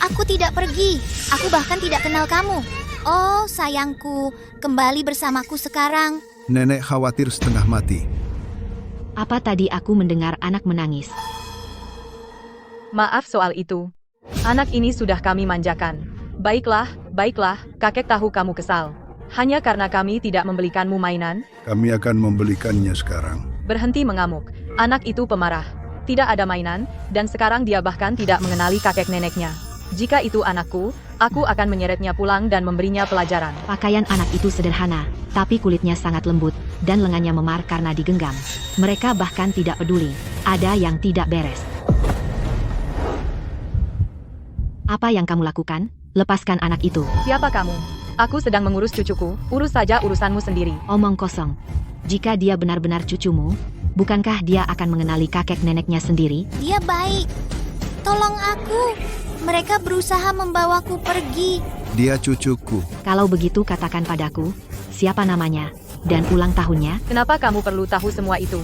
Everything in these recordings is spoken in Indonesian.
Aku tidak pergi. Aku bahkan tidak kenal kamu. Oh, sayangku, kembali bersamaku sekarang. Nenek khawatir setengah mati. Apa tadi aku mendengar anak menangis? Maaf soal itu. Anak ini sudah kami manjakan. Baiklah, kakek tahu kamu kesal. Hanya karena kami tidak membelikanmu mainan. Kami akan membelikannya sekarang. Berhenti mengamuk. Anak itu pemarah. Tidak ada mainan, dan sekarang dia bahkan tidak mengenali kakek neneknya. Jika itu anakku, aku akan menyeretnya pulang dan memberinya pelajaran. Pakaian anak itu sederhana, tapi kulitnya sangat lembut, dan lengannya memar karena digenggam. Mereka bahkan tidak peduli. Ada yang tidak beres. Apa yang kamu lakukan? Lepaskan anak itu. Siapa kamu? Aku sedang mengurus cucuku, urus saja urusanmu sendiri. Omong kosong. Jika dia benar-benar cucumu, bukankah dia akan mengenali kakek neneknya sendiri? Dia baik. Tolong aku. Mereka berusaha membawaku pergi. Dia cucuku. Kalau begitu katakan padaku, siapa namanya, dan ulang tahunnya? Kenapa kamu perlu tahu semua itu?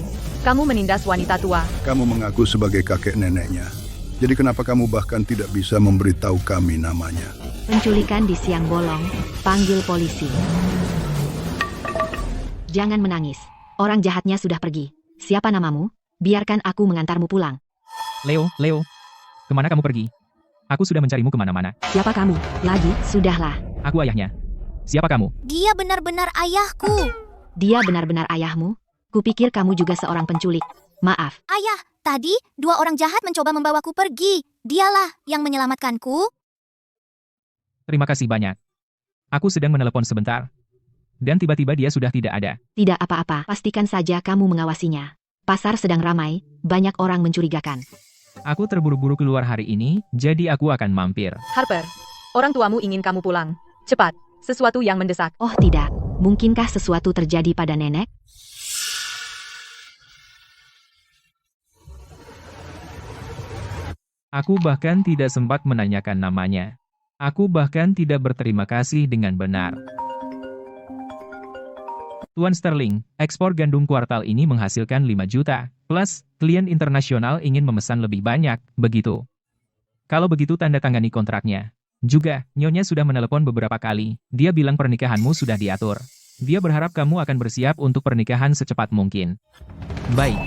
Kamu menindas wanita tua. Kamu mengaku sebagai kakek neneknya. Jadi kenapa kamu bahkan tidak bisa memberitahu kami namanya? Penculikan di siang bolong, panggil polisi. Jangan menangis. Orang jahatnya sudah pergi. Siapa namamu? Biarkan aku mengantarmu pulang. Leo, kemana kamu pergi? Aku sudah mencarimu kemana-mana. Siapa kamu? Lagi, sudahlah. Aku ayahnya. Siapa kamu? Dia benar-benar ayahku. Dia benar-benar ayahmu? Kupikir kamu juga seorang penculik. Maaf. Ayah, tadi 2 orang jahat mencoba membawaku pergi. Dialah yang menyelamatkanku. Terima kasih banyak. Aku sedang menelepon sebentar. Dan tiba-tiba dia sudah tidak ada. Tidak apa-apa, pastikan saja kamu mengawasinya. Pasar sedang ramai, banyak orang mencurigakan. Aku terburu-buru keluar hari ini, jadi aku akan mampir. Harper, orang tuamu ingin kamu pulang. Cepat, sesuatu yang mendesak. Oh tidak, mungkinkah sesuatu terjadi pada nenek? Aku bahkan tidak sempat menanyakan namanya. Aku bahkan tidak berterima kasih dengan benar. Tuan Sterling, ekspor gandum kuartal ini menghasilkan 5 juta, plus klien internasional ingin memesan lebih banyak, begitu. Kalau begitu tanda tangani kontraknya. Juga, Nyonya sudah menelepon beberapa kali, dia bilang pernikahanmu sudah diatur. Dia berharap kamu akan bersiap untuk pernikahan secepat mungkin. Baik.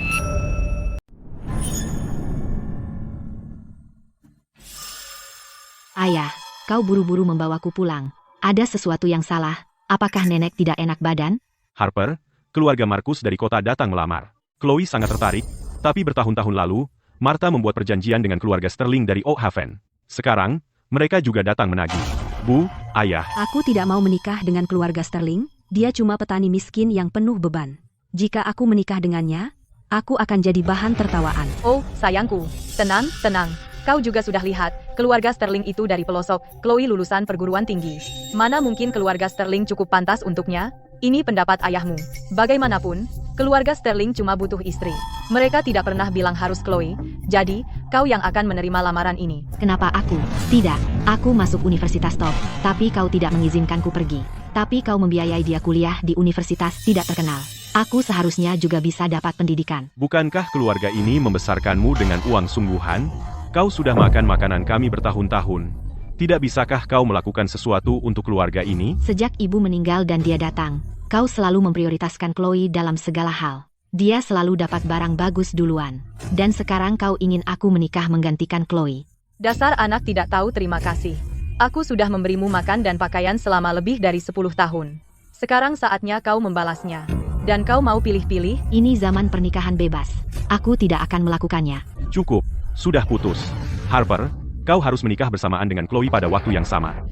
Ayah, kau buru-buru membawaku pulang. Ada sesuatu yang salah. Apakah nenek tidak enak badan? Harper, keluarga Markus dari kota datang melamar. Chloe sangat tertarik, tapi bertahun-tahun lalu, Martha membuat perjanjian dengan keluarga Sterling dari Oak Haven. Sekarang, mereka juga datang menagih. Bu, ayah. Aku tidak mau menikah dengan keluarga Sterling, dia cuma petani miskin yang penuh beban. Jika aku menikah dengannya, aku akan jadi bahan tertawaan. Oh, sayangku. Tenang. Kau juga sudah lihat, keluarga Sterling itu dari pelosok, Chloe lulusan perguruan tinggi. Mana mungkin keluarga Sterling cukup pantas untuknya? Ini pendapat ayahmu. Bagaimanapun, keluarga Sterling cuma butuh istri. Mereka tidak pernah bilang harus Chloe, jadi, kau yang akan menerima lamaran ini. Kenapa aku? Tidak, aku masuk universitas top, tapi kau tidak mengizinkanku pergi. Tapi kau membiayai dia kuliah di universitas tidak terkenal. Aku seharusnya juga bisa dapat pendidikan. Bukankah keluarga ini membesarkanmu dengan uang sungguhan? Kau sudah makan makanan kami bertahun-tahun. Tidak bisakah kau melakukan sesuatu untuk keluarga ini? Sejak ibu meninggal dan dia datang, kau selalu memprioritaskan Chloe dalam segala hal. Dia selalu dapat barang bagus duluan. Dan sekarang kau ingin aku menikah menggantikan Chloe. Dasar anak tidak tahu terima kasih. Aku sudah memberimu makan dan pakaian selama lebih dari 10 tahun. Sekarang saatnya kau membalasnya. Dan kau mau pilih-pilih? Ini zaman pernikahan bebas. Aku tidak akan melakukannya. Cukup, sudah putus. Harper, kau harus menikah bersamaan dengan Chloe pada waktu yang sama.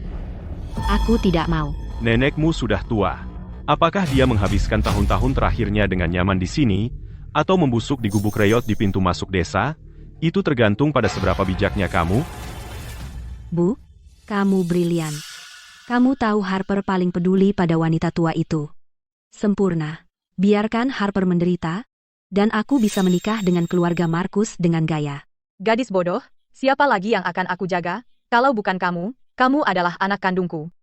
Aku tidak mau. Nenekmu sudah tua. Apakah dia menghabiskan tahun-tahun terakhirnya dengan nyaman di sini, atau membusuk di gubuk reot di pintu masuk desa? Itu tergantung pada seberapa bijaknya kamu. Bu, kamu brilian. Kamu tahu Harper paling peduli pada wanita tua itu. Sempurna. Biarkan Harper menderita, dan aku bisa menikah dengan keluarga Markus dengan gaya. Gadis bodoh, siapa lagi yang akan aku jaga? Kalau bukan kamu, kamu adalah anak kandungku.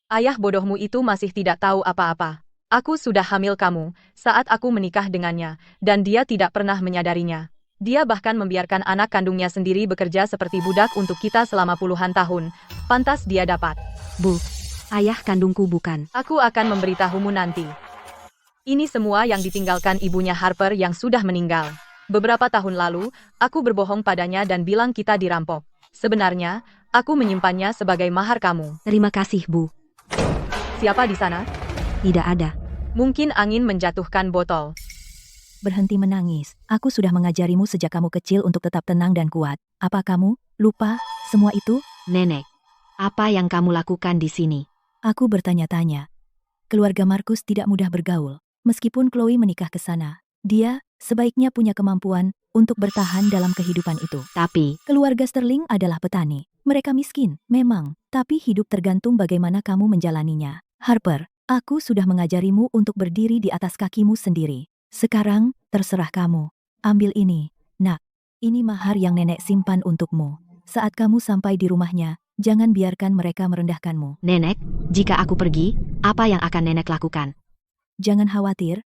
Ayah bodohmu itu masih tidak tahu apa-apa. Aku sudah hamil kamu saat aku menikah dengannya, dan dia tidak pernah menyadarinya. Dia bahkan membiarkan anak kandungnya sendiri bekerja seperti budak untuk kita selama puluhan tahun. Pantas dia dapat. Bu, ayah kandungku bukan. Aku akan memberitahumu nanti. Ini semua yang ditinggalkan ibunya Harper yang sudah meninggal. Beberapa tahun lalu, aku berbohong padanya dan bilang kita dirampok. Sebenarnya, aku menyimpannya sebagai mahar kamu. Terima kasih, Bu. Siapa di sana? Tidak ada. Mungkin angin menjatuhkan botol. Berhenti menangis. Aku sudah mengajarimu sejak kamu kecil untuk tetap tenang dan kuat. Apa kamu lupa semua itu? Nenek, apa yang kamu lakukan di sini? Aku bertanya-tanya. Keluarga Markus tidak mudah bergaul. Meskipun Chloe menikah ke sana, dia sebaiknya punya kemampuan untuk bertahan dalam kehidupan itu. Tapi, Keluarga Sterling adalah petani. Mereka miskin, memang, tapi hidup tergantung bagaimana kamu menjalaninya. Harper, aku sudah mengajarimu untuk berdiri di atas kakimu sendiri. Sekarang, terserah kamu. Ambil ini, nak. Ini mahar yang nenek simpan untukmu. Saat kamu sampai di rumahnya, jangan biarkan mereka merendahkanmu. Nenek, jika aku pergi, apa yang akan nenek lakukan? Jangan khawatir.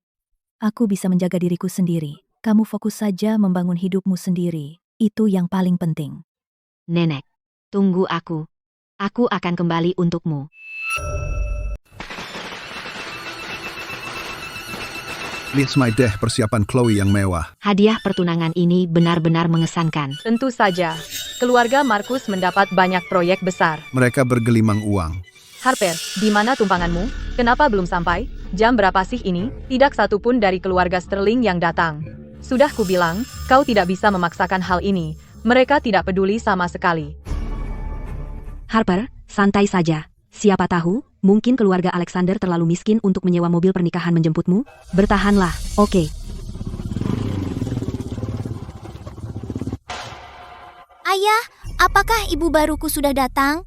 Aku bisa menjaga diriku sendiri. Kamu fokus saja membangun hidupmu sendiri. Itu yang paling penting. Nenek, tunggu aku. Aku akan kembali untukmu. Lihat my deh persiapan Chloe yang mewah. Hadiah pertunangan ini benar-benar mengesankan. Tentu saja, keluarga Markus mendapat banyak proyek besar. Mereka bergelimang uang. Harper, di mana tumpanganmu? Kenapa belum sampai? Jam berapa sih ini? Tidak satu pun dari keluarga Sterling yang datang. Sudah kubilang, kau tidak bisa memaksakan hal ini. Mereka tidak peduli sama sekali. Harper, santai saja. Siapa tahu, mungkin keluarga Alexander terlalu miskin untuk menyewa mobil pernikahan menjemputmu. Bertahanlah, oke. Ayah, apakah ibu baruku sudah datang?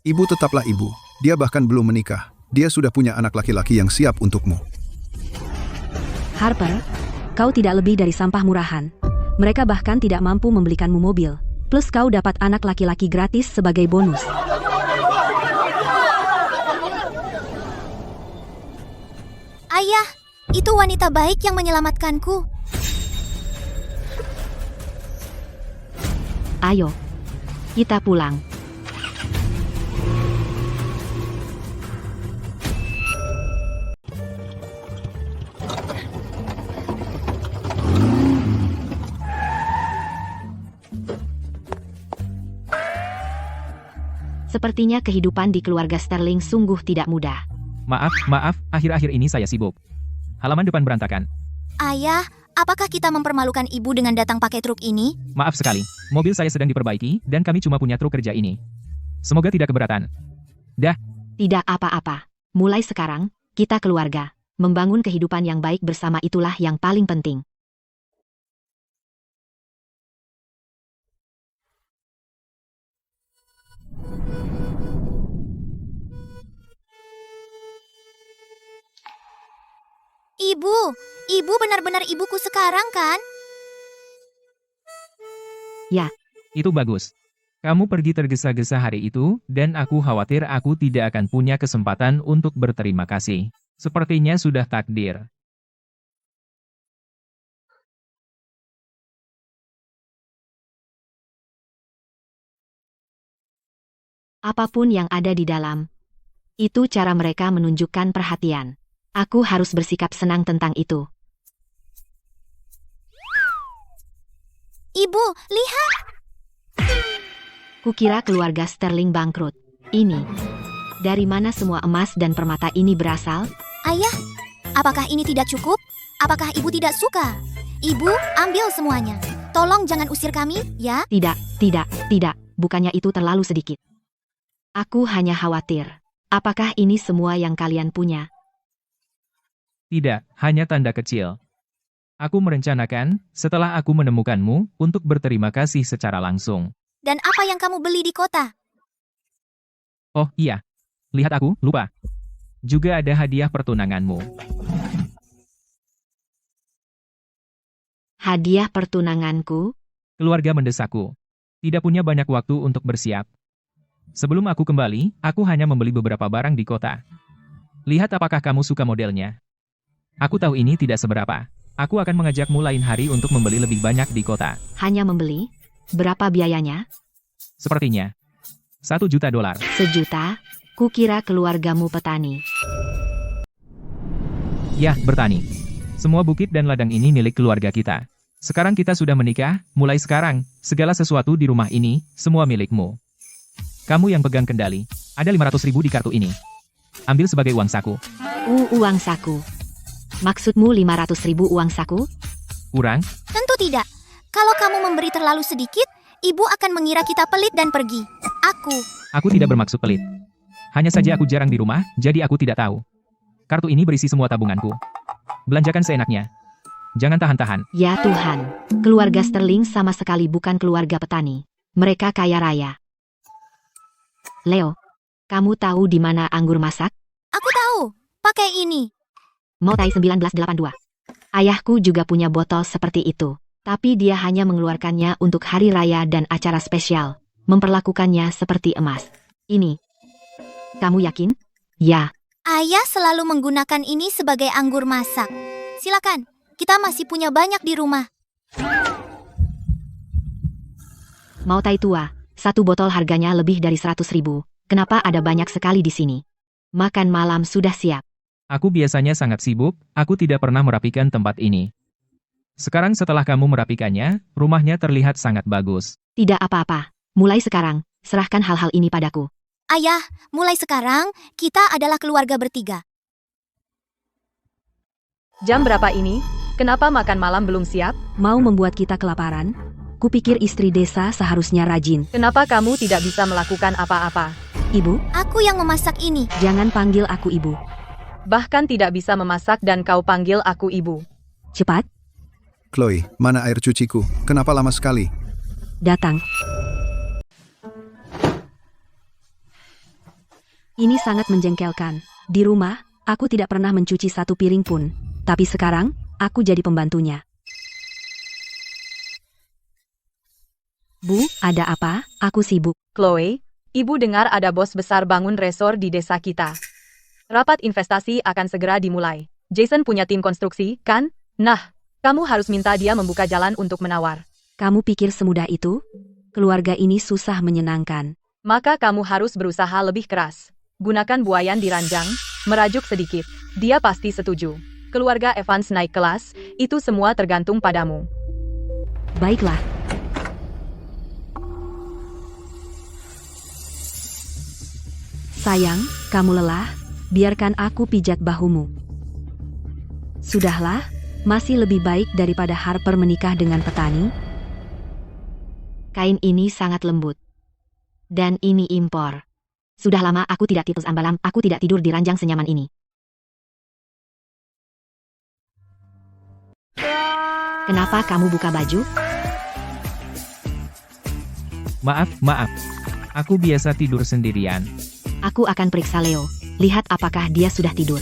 Ibu tetaplah ibu. Dia bahkan belum menikah. Dia sudah punya anak laki-laki yang siap untukmu. Harper, kau tidak lebih dari sampah murahan. Mereka bahkan tidak mampu membelikanmu mobil. Plus kau dapat anak laki-laki gratis sebagai bonus. Ayah, itu wanita baik yang menyelamatkanku. Ayo, kita pulang. Sepertinya kehidupan di keluarga Sterling sungguh tidak mudah. Maaf, akhir-akhir ini saya sibuk. Halaman depan berantakan. Ayah, apakah kita mempermalukan ibu dengan datang pakai truk ini? Maaf sekali, mobil saya sedang diperbaiki, dan kami cuma punya truk kerja ini. Semoga tidak keberatan. Dah. Tidak apa-apa. Mulai sekarang, kita keluarga. Membangun kehidupan yang baik bersama itulah yang paling penting. Ibu benar-benar ibuku sekarang kan? Itu bagus. Kamu pergi tergesa-gesa hari itu, dan aku khawatir aku tidak akan punya kesempatan untuk berterima kasih. Sepertinya sudah takdir. Apapun yang ada di dalam, itu cara mereka menunjukkan perhatian. Aku harus bersikap senang tentang itu. Ibu, lihat! Kukira keluarga Sterling bangkrut. Ini. Dari mana semua emas dan permata ini berasal? Ayah, apakah ini tidak cukup? Apakah ibu tidak suka? Ibu, ambil semuanya. Tolong jangan usir kami, ya? Tidak. Bukannya itu terlalu sedikit. Aku hanya khawatir. Apakah ini semua yang kalian punya? Tidak, hanya tanda kecil. Aku merencanakan, setelah aku menemukanmu, untuk berterima kasih secara langsung. Dan apa yang kamu beli di kota? Oh iya, lihat aku, lupa. Juga ada hadiah pertunanganmu. Hadiah pertunanganku? Keluarga mendesakku. Tidak punya banyak waktu untuk bersiap. Sebelum aku kembali, aku hanya membeli beberapa barang di kota. Lihat apakah kamu suka modelnya. Aku tahu ini tidak seberapa. Aku akan mengajakmu lain hari untuk membeli lebih banyak di kota. Hanya membeli? Berapa biayanya? Sepertinya. $1 juta. 1 juta? Kukira keluargamu petani. Ya, bertani. Semua bukit dan ladang ini milik keluarga kita. Sekarang kita sudah menikah, mulai sekarang, segala sesuatu di rumah ini, semua milikmu. Kamu yang pegang kendali. Ada 500.000 di kartu ini. Ambil sebagai uang saku. Uang saku. Maksudmu 500.000 uang saku? Kurang? Tentu tidak. Kalau kamu memberi terlalu sedikit, ibu akan mengira kita pelit dan pergi. Aku tidak bermaksud pelit. Hanya saja aku jarang di rumah, jadi aku tidak tahu. Kartu ini berisi semua tabunganku. Belanjakan seenaknya. Jangan tahan-tahan. Ya Tuhan, keluarga Sterling sama sekali bukan keluarga petani. Mereka kaya raya. Leo, kamu tahu di mana anggur masak? Aku tahu. Pakai ini. Motai 1982. Ayahku juga punya botol seperti itu. Tapi dia hanya mengeluarkannya untuk hari raya dan acara spesial. Memperlakukannya seperti emas. Ini. Kamu yakin? Ya. Ayah selalu menggunakan ini sebagai anggur masak. Silakan. Kita masih punya banyak di rumah. Motai tua. 1 botol harganya lebih dari 100.000. Kenapa ada banyak sekali di sini? Makan malam sudah siap. Aku biasanya sangat sibuk, aku tidak pernah merapikan tempat ini. Sekarang setelah kamu merapikannya, rumahnya terlihat sangat bagus. Tidak apa-apa. Mulai sekarang, serahkan hal-hal ini padaku. Ayah, mulai sekarang, kita adalah keluarga bertiga. Jam berapa ini? Kenapa makan malam belum siap? Mau membuat kita kelaparan? Kupikir istri desa seharusnya rajin. Kenapa kamu tidak bisa melakukan apa-apa? Ibu, Aku yang memasak ini. jangan panggil aku ibu. Bahkan tidak bisa memasak dan kau panggil aku ibu. Cepat, Chloe, mana air cuciku? Kenapa lama sekali? datang. Ini sangat menjengkelkan. Di rumah, aku tidak pernah mencuci 1 piring pun. Tapi sekarang, aku jadi pembantunya. Bu, ada apa? Aku sibuk. Chloe, ibu dengar ada bos besar bangun resor di desa kita. Rapat investasi akan segera dimulai. Jason punya tim konstruksi, kan? Nah, kamu harus minta dia membuka jalan untuk menawar. Kamu pikir semudah itu? Keluarga ini susah menyenangkan. Maka kamu harus berusaha lebih keras. Gunakan buayan di ranjang, merajuk sedikit. Dia pasti setuju. Keluarga Evans naik kelas, itu semua tergantung padamu. Baiklah. Sayang, kamu lelah? Biarkan aku pijat bahumu. Sudahlah, masih lebih baik daripada Harper menikah dengan petani. Kain ini sangat lembut. Dan ini impor. Sudah lama aku tidak titus ambalam, aku tidak tidur di ranjang senyaman ini. Kenapa kamu buka baju? Maaf. Aku biasa tidur sendirian. Aku akan periksa Leo. Lihat apakah dia sudah tidur.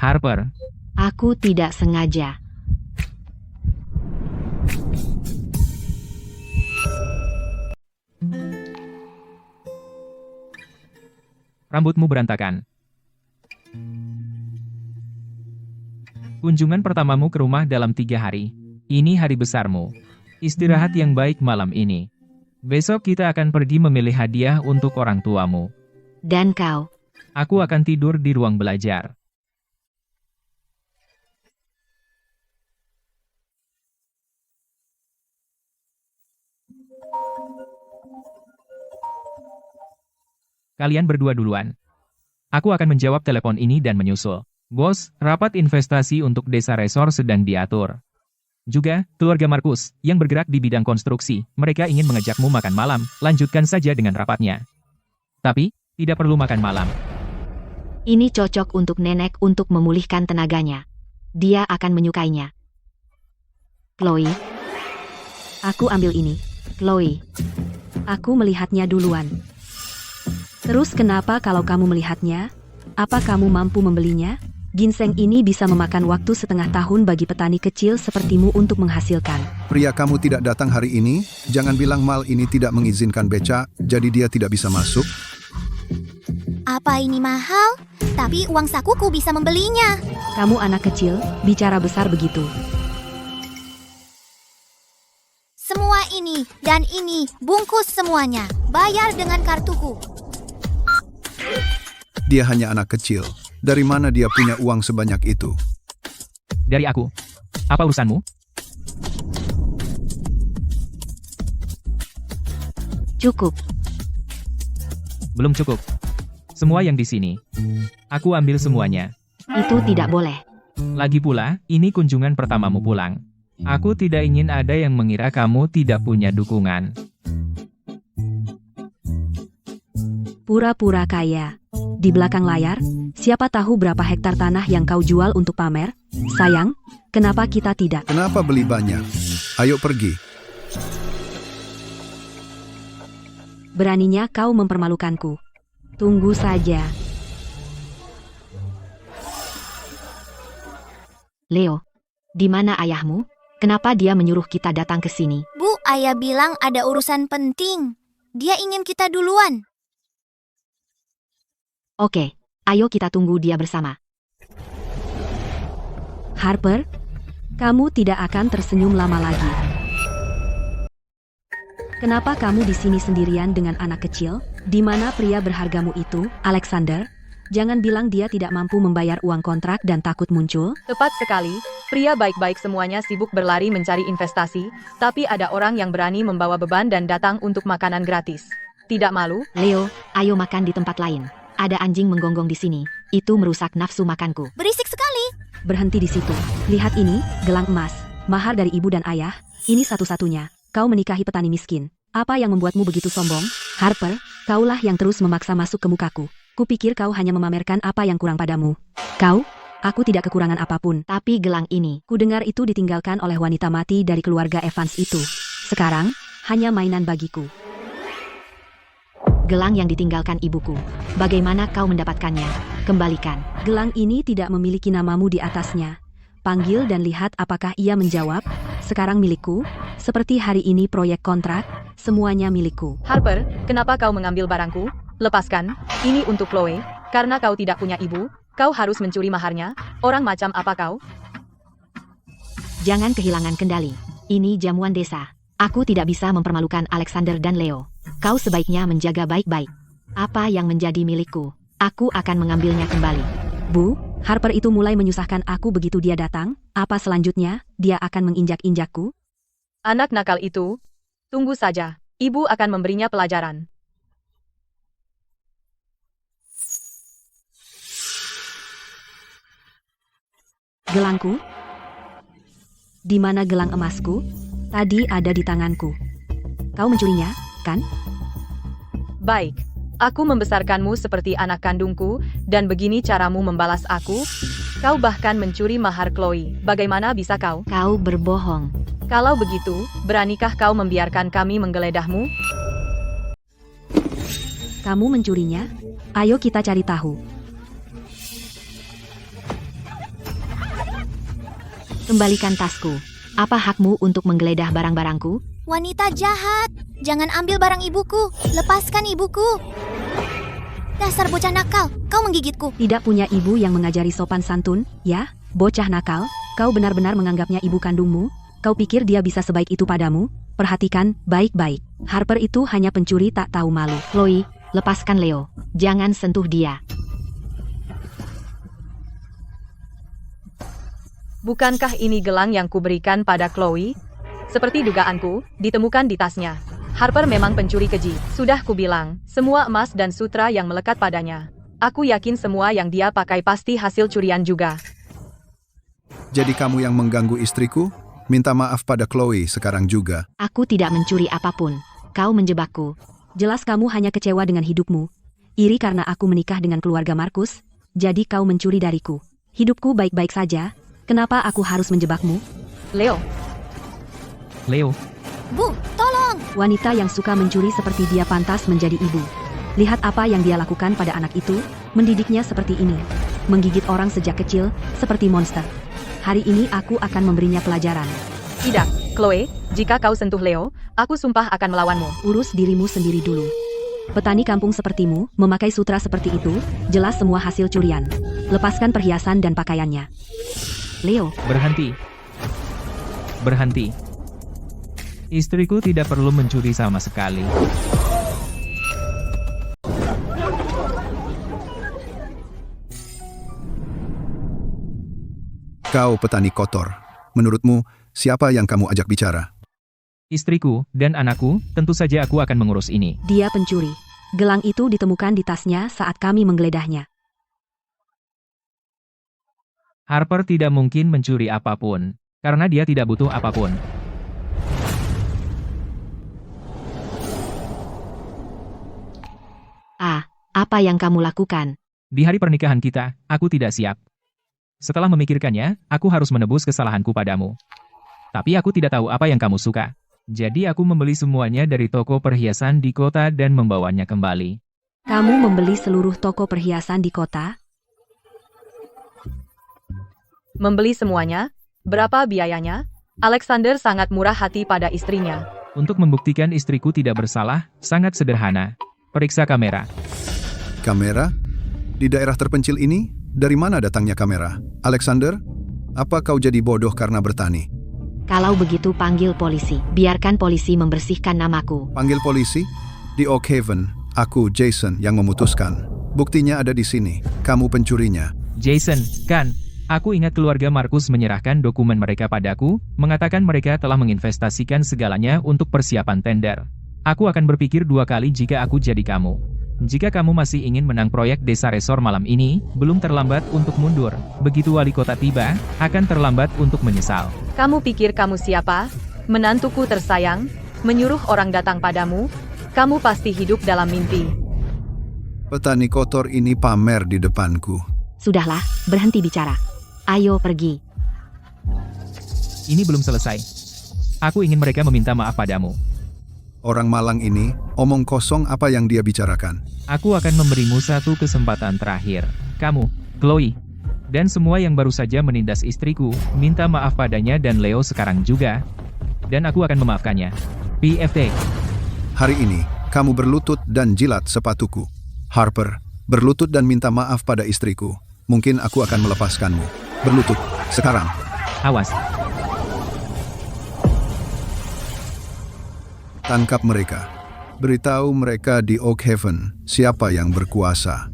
Harper, Aku tidak sengaja. rambutmu berantakan. Kunjungan pertamamu ke rumah dalam 3 hari. Ini hari besarmu. Istirahat yang baik malam ini. Besok kita akan pergi memilih hadiah untuk orang tuamu. Dan kau? Aku akan tidur di ruang belajar. Kalian berdua duluan. Aku akan menjawab telepon ini dan menyusul. Bos, rapat investasi untuk desa resor sedang diatur. Juga, keluarga Markus, yang bergerak di bidang konstruksi, mereka ingin mengajakmu makan malam, lanjutkan saja dengan rapatnya. Tapi, tidak perlu makan malam. Ini cocok untuk nenek untuk memulihkan tenaganya. Dia akan menyukainya. Chloe. Aku ambil ini. Chloe. Aku melihatnya duluan. Terus kenapa kalau kamu melihatnya? Apa kamu mampu membelinya? Ginseng ini bisa memakan waktu setengah tahun bagi petani kecil sepertimu untuk menghasilkan. Pria kamu tidak datang hari ini, jangan bilang mal ini tidak mengizinkan beca, jadi dia tidak bisa masuk. Apa ini mahal? Tapi uang sakuku bisa membelinya. Kamu anak kecil, bicara besar begitu. Semua ini dan ini, bungkus semuanya. Bayar dengan kartuku. Dia hanya anak kecil. Dari mana dia punya uang sebanyak itu? Dari aku. Apa urusanmu? Cukup. Belum cukup. Semua yang di sini. Aku ambil semuanya. Itu tidak boleh. Lagi pula, ini kunjungan pertamamu pulang. Aku tidak ingin ada yang mengira kamu tidak punya dukungan. Pura-pura kaya. Di belakang layar, siapa tahu berapa hektar tanah yang kau jual untuk pamer? Sayang, kenapa kita tidak? Kenapa beli banyak? Ayo pergi. Beraninya kau mempermalukanku. Tunggu saja. Leo, di mana ayahmu? Kenapa dia menyuruh kita datang ke sini? Bu, ayah bilang ada urusan penting. Dia ingin kita duluan. Oke, ayo kita tunggu dia bersama. Harper, kamu tidak akan tersenyum lama lagi. Kenapa kamu di sini sendirian dengan anak kecil? Di mana pria berhargamu itu, Alexander? Jangan bilang dia tidak mampu membayar uang kontrak dan takut muncul. Tepat sekali, pria baik-baik semuanya sibuk berlari mencari investasi, tapi ada orang yang berani membawa beban dan datang untuk makanan gratis. Tidak malu? Leo, ayo makan di tempat lain. Ada anjing menggonggong di sini. Itu merusak nafsu makanku. Berisik sekali. Berhenti di situ. Lihat ini, gelang emas. Mahar dari ibu dan ayah. Ini satu-satunya. Kau menikahi petani miskin. Apa yang membuatmu begitu sombong? Harper, kaulah yang terus memaksa masuk ke mukaku. Kupikir kau hanya memamerkan apa yang kurang padamu. Kau? Aku tidak kekurangan apapun. Tapi gelang ini, Kudengar itu ditinggalkan oleh wanita mati dari keluarga Evans itu. Sekarang, hanya mainan bagiku. gelang yang ditinggalkan ibuku. Bagaimana kau mendapatkannya? Kembalikan. Gelang ini tidak memiliki namamu di atasnya. Panggil dan lihat apakah ia menjawab. Sekarang milikku, seperti hari ini proyek kontrak, semuanya milikku. Harper, kenapa kau mengambil barangku? Lepaskan, ini untuk Chloe. Karena kau tidak punya ibu, kau harus mencuri maharnya. Orang macam apa kau? Jangan kehilangan kendali. Ini jamuan desa. Aku tidak bisa mempermalukan Alexander dan Leo. Kau sebaiknya menjaga baik-baik. Apa yang menjadi milikku, aku akan mengambilnya kembali. Bu, Harper itu mulai menyusahkan aku begitu dia datang. Apa selanjutnya? Dia akan menginjak-injakku? Anak nakal itu. Tunggu saja. Ibu akan memberinya pelajaran. Gelangku? Di mana gelang emasku? Tadi ada di tanganku. Kau mencurinya, kan? Baik. Aku membesarkanmu seperti anak kandungku, dan begini caramu membalas aku? Kau bahkan mencuri mahar Chloe. Bagaimana bisa kau? Kau berbohong. Kalau begitu, beranikah kau membiarkan kami menggeledahmu? Kamu mencurinya? Ayo kita cari tahu. Kembalikan tasku. Apa hakmu untuk menggeledah barang-barangku? Wanita jahat, jangan ambil barang ibuku. Lepaskan ibuku. Dasar bocah nakal, kau menggigitku. Tidak punya ibu yang mengajari sopan santun, ya? Bocah nakal, kau benar-benar menganggapnya ibu kandungmu? Kau pikir dia bisa sebaik itu padamu? Perhatikan, baik-baik. Harper itu hanya pencuri tak tahu malu. Chloe, lepaskan Leo. Jangan sentuh dia. Bukankah ini gelang yang kuberikan pada Chloe? Seperti dugaanku, ditemukan di tasnya. Harper memang pencuri keji. Sudah kubilang, semua emas dan sutra yang melekat padanya. Aku yakin semua yang dia pakai pasti hasil curian juga. Jadi kamu yang mengganggu istriku? Minta maaf pada Chloe sekarang juga. Aku tidak mencuri apapun. Kau menjebakku. Jelas kamu hanya kecewa dengan hidupmu. Iri karena aku menikah dengan keluarga Markus, jadi kau mencuri dariku. Hidupku baik-baik saja. Kenapa aku harus menjebakmu? Leo, Bu, tolong! Wanita yang suka mencuri seperti dia pantas menjadi ibu. Lihat apa yang dia lakukan pada anak itu, mendidiknya seperti ini. menggigit orang sejak kecil, seperti monster. Hari ini aku akan memberinya pelajaran. Tidak, Chloe, jika kau sentuh Leo, aku sumpah akan melawanmu. Urus dirimu sendiri dulu. Petani kampung sepertimu, memakai sutra seperti itu, jelas semua hasil curian. Lepaskan perhiasan dan pakaiannya. Leo, Berhenti. Berhenti. Istriku tidak perlu mencuri sama sekali. Kau petani kotor. Menurutmu, siapa yang kamu ajak bicara? Istriku dan anakku, tentu saja aku akan mengurus ini. dia pencuri. Gelang itu ditemukan di tasnya saat kami menggeledahnya. Harper tidak mungkin mencuri apapun, karena dia tidak butuh apapun. Apa yang kamu lakukan? Di hari pernikahan kita, aku tidak siap. Setelah memikirkannya, aku harus menebus kesalahanku padamu. Tapi aku tidak tahu apa yang kamu suka. Jadi aku membeli semuanya dari toko perhiasan di kota dan membawanya kembali. Kamu membeli seluruh toko perhiasan di kota? Membeli semuanya? Berapa biayanya? Alexander sangat murah hati pada istrinya. Untuk membuktikan istriku tidak bersalah, sangat sederhana. Periksa kamera. Kamera? Di daerah terpencil ini? Dari mana datangnya kamera? Alexander? Apa kau jadi bodoh karena bertani? Kalau begitu panggil polisi. Biarkan polisi membersihkan namaku. Panggil polisi? Di Oak Haven, aku, Jason, yang memutuskan. Buktinya ada di sini. Kamu pencurinya. Jason, kan? Aku ingat keluarga Markus menyerahkan dokumen mereka padaku, mengatakan mereka telah menginvestasikan segalanya untuk persiapan tender. Aku akan berpikir 2 kali jika aku jadi kamu. Jika kamu masih ingin menang proyek desa resor malam ini, belum terlambat untuk mundur. Begitu wali kota tiba, akan terlambat untuk menyesal. Kamu pikir kamu siapa? Menantuku tersayang? Menyuruh orang datang padamu? Kamu pasti hidup dalam mimpi. Petani kotor ini pamer di depanku. Sudahlah, berhenti bicara. Ayo pergi. Ini belum selesai. Aku ingin mereka meminta maaf padamu. Orang malang ini, omong kosong apa yang dia bicarakan. Aku akan memberimu satu kesempatan terakhir. Kamu, Chloe, dan semua yang baru saja menindas istriku, minta maaf padanya dan Leo sekarang juga. Dan aku akan memaafkannya. PFT. Hari ini, kamu berlutut dan jilat sepatuku. Harper, berlutut dan minta maaf pada istriku. Mungkin aku akan melepaskanmu. Berlutut, sekarang. Awas. Tangkap mereka. Beritahu mereka di Oak Haven siapa yang berkuasa.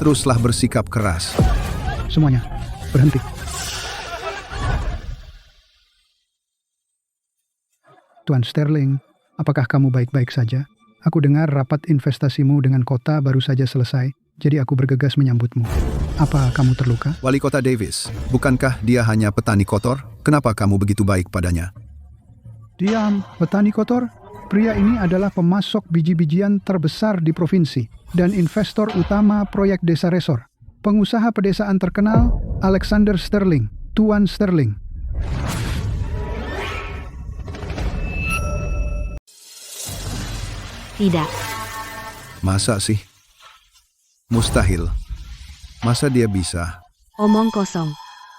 Teruslah bersikap keras. Semuanya, berhenti. Tuan Sterling, apakah kamu baik-baik saja? Aku dengar rapat investasimu dengan kota baru saja selesai, jadi aku bergegas menyambutmu. Apa kamu terluka? Wali Kota Davis, bukankah dia hanya petani kotor? Kenapa kamu begitu baik padanya? Diam, petani kotor. Pria ini adalah pemasok biji-bijian terbesar di provinsi dan investor utama proyek desa resor. Pengusaha pedesaan terkenal, Alexander Sterling, Tuan Sterling. Tidak. Masa sih? Mustahil. Masa dia bisa? Omong kosong.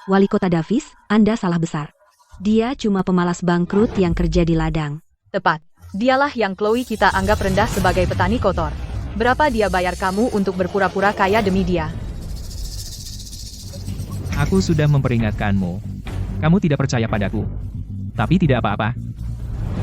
Wali Kota Davis, Anda salah besar. Dia cuma pemalas bangkrut yang kerja di ladang. Tepat. Dialah yang Chloe kita anggap rendah sebagai petani kotor. Berapa dia bayar kamu untuk berpura-pura kaya demi dia? Aku sudah memperingatkanmu. Kamu tidak percaya padaku. Tapi tidak apa-apa.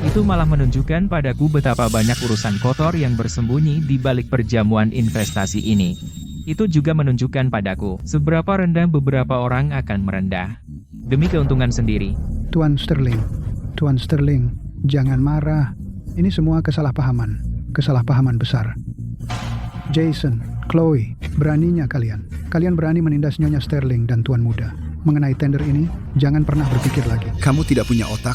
Itu malah menunjukkan padaku betapa banyak urusan kotor yang bersembunyi di balik perjamuan investasi ini. Itu juga menunjukkan padaku seberapa rendah beberapa orang akan merendah. Demi keuntungan sendiri. Tuan Sterling, jangan marah. Ini semua kesalahpahaman besar. Jason, Chloe, beraninya kalian. Kalian berani menindas Nyonya Sterling dan Tuan Muda. Mengenai tender ini, jangan pernah berpikir lagi. Kamu tidak punya otak?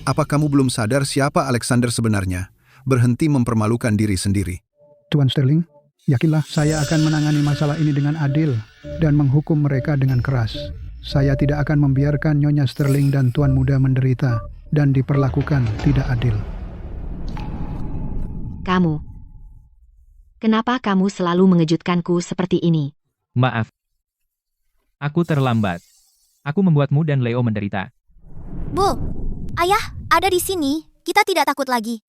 Apa kamu belum sadar siapa Alexander sebenarnya? Berhenti mempermalukan diri sendiri. Tuan Sterling, yakinlah saya akan menangani masalah ini dengan adil dan menghukum mereka dengan keras. Saya tidak akan membiarkan Nyonya Sterling dan Tuan Muda menderita dan diperlakukan tidak adil. Kamu. Kenapa kamu selalu mengejutkanku seperti ini? Maaf. Aku terlambat. Aku membuatmu dan Leo menderita. Bu, ayah ada di sini. Kita tidak takut lagi.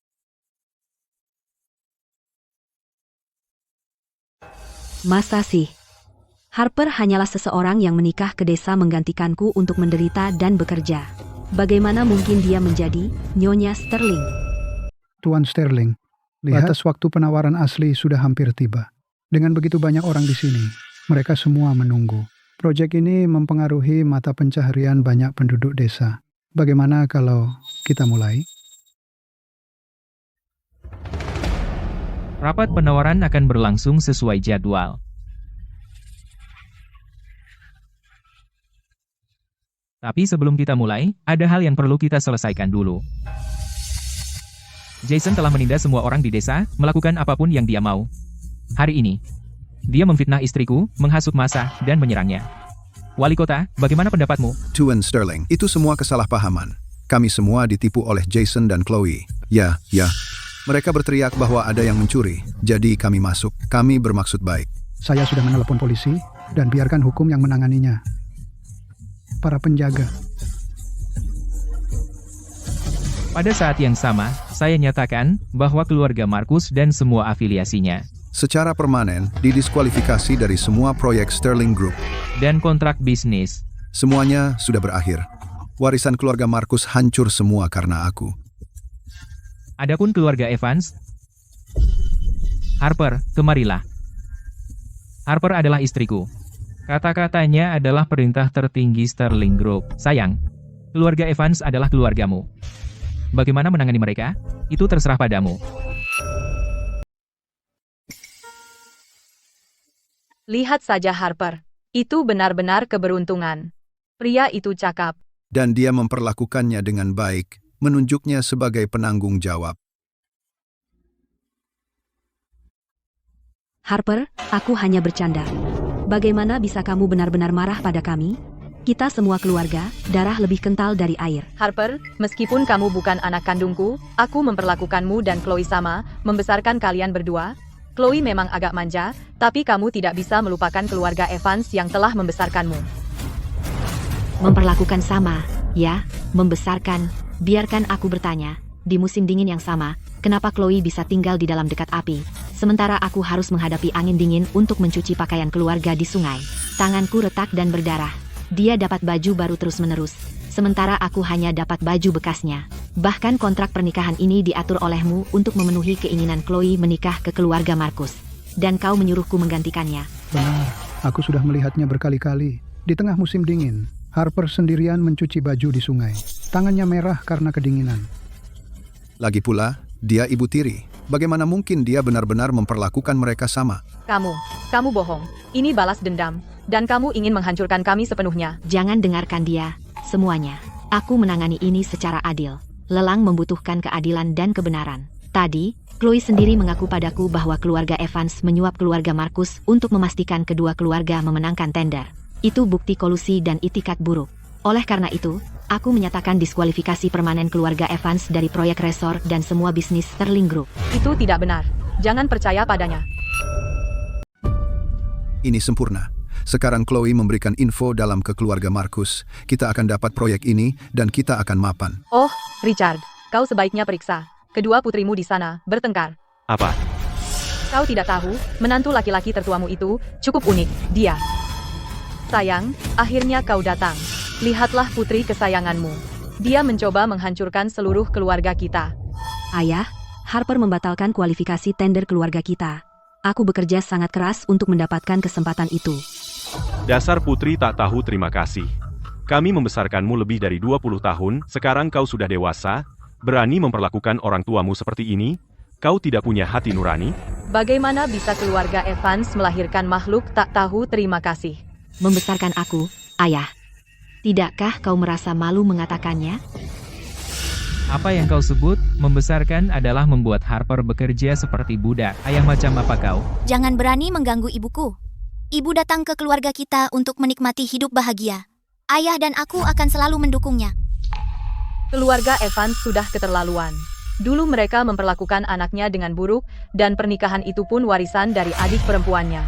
Masa sih? Harper hanyalah seseorang yang menikah ke desa menggantikanku untuk menderita dan bekerja. Bagaimana mungkin dia menjadi Nyonya Sterling? Tuan Sterling, lihat batas waktu penawaran asli sudah hampir tiba. Dengan begitu banyak orang di sini, mereka semua menunggu. Proyek ini mempengaruhi mata pencaharian banyak penduduk desa. Bagaimana kalau kita mulai? Rapat penawaran akan berlangsung sesuai jadwal. Tapi sebelum kita mulai, ada hal yang perlu kita selesaikan dulu. Jason telah menindas semua orang di desa, melakukan apapun yang dia mau. Hari ini, dia memfitnah istriku, menghasut massa, dan menyerangnya. Wali kota, bagaimana pendapatmu? Tuan Sterling, itu semua kesalahpahaman. Kami semua ditipu oleh Jason dan Chloe. Ya. Mereka berteriak bahwa ada yang mencuri, jadi kami masuk. Kami bermaksud baik. Saya sudah menelepon polisi dan biarkan hukum yang menanganinya. Para penjaga. Pada saat yang sama, saya nyatakan bahwa keluarga Markus dan semua afiliasinya, Secara permanen, didiskualifikasi dari semua proyek Sterling Group. dan kontrak bisnis. Semuanya sudah berakhir. Warisan keluarga Markus hancur semua karena aku. Adapun keluarga Evans, Harper, kemarilah. Harper adalah istriku. Kata-katanya adalah perintah tertinggi Sterling Group. Sayang, keluarga Evans adalah keluargamu. Bagaimana menangani mereka? Itu terserah padamu. Lihat saja Harper. Itu benar-benar keberuntungan. Pria itu cakap. Dan dia memperlakukannya dengan baik, menunjuknya sebagai penanggung jawab. Harper, aku hanya bercanda. Bagaimana bisa kamu benar-benar marah pada kami? Kita semua keluarga, darah lebih kental dari air. Harper, meskipun kamu bukan anak kandungku, aku memperlakukanmu dan Chloe sama, membesarkan kalian berdua. Chloe memang agak manja, tapi kamu tidak bisa melupakan keluarga Evans yang telah membesarkanmu. Memperlakukan sama, ya, membesarkan. Biarkan aku bertanya, di musim dingin yang sama, kenapa Chloe bisa tinggal di dalam dekat api, sementara aku harus menghadapi angin dingin untuk mencuci pakaian keluarga di sungai. Tanganku retak dan berdarah. Dia dapat baju baru terus-menerus, sementara aku hanya dapat baju bekasnya. Bahkan kontrak pernikahan ini diatur olehmu untuk memenuhi keinginan Chloe menikah ke keluarga Markus. Dan kau menyuruhku menggantikannya. Benar, aku sudah melihatnya berkali-kali. Di tengah musim dingin, Harper sendirian mencuci baju di sungai. Tangannya merah karena kedinginan. Lagi pula, dia ibu tiri. Bagaimana mungkin dia benar-benar memperlakukan mereka sama? Kamu bohong. Ini balas dendam. Dan kamu ingin menghancurkan kami sepenuhnya. Jangan dengarkan dia, semuanya. Aku menangani ini secara adil. Lelang membutuhkan keadilan dan kebenaran. Tadi, Chloe sendiri mengaku padaku bahwa keluarga Evans menyuap keluarga Markus untuk memastikan kedua keluarga memenangkan tender. Itu bukti kolusi dan itikat buruk. Oleh karena itu, aku menyatakan diskualifikasi permanen keluarga Evans dari proyek resor dan semua bisnis Sterling Group. Itu tidak benar. Jangan percaya padanya. Ini sempurna. Sekarang Chloe memberikan info dalam ke keluarga Markus. Kita akan dapat proyek ini dan kita akan mapan. Oh, Richard, kau sebaiknya periksa. Kedua putrimu di sana bertengkar. Apa? Kau tidak tahu, menantu laki-laki tertuamu itu cukup unik. Dia. Sayang, akhirnya kau datang. Lihatlah putri kesayanganmu. Dia mencoba menghancurkan seluruh keluarga kita. Ayah, Harper membatalkan kualifikasi tender keluarga kita. Aku bekerja sangat keras untuk mendapatkan kesempatan itu. Dasar putri tak tahu terima kasih. Kami membesarkanmu lebih dari 20 tahun, sekarang kau sudah dewasa, berani memperlakukan orang tuamu seperti ini? Kau tidak punya hati nurani? Bagaimana bisa keluarga Evans melahirkan makhluk tak tahu terima kasih? Membesarkan aku, ayah. Tidakkah kau merasa malu mengatakannya? Apa yang kau sebut, membesarkan adalah membuat Harper bekerja seperti budak. Ayah macam apa kau? Jangan berani mengganggu ibuku. Ibu datang ke keluarga kita untuk menikmati hidup bahagia. Ayah dan aku akan selalu mendukungnya. Keluarga Evans sudah keterlaluan. Dulu mereka memperlakukan anaknya dengan buruk, dan pernikahan itu pun warisan dari adik perempuannya.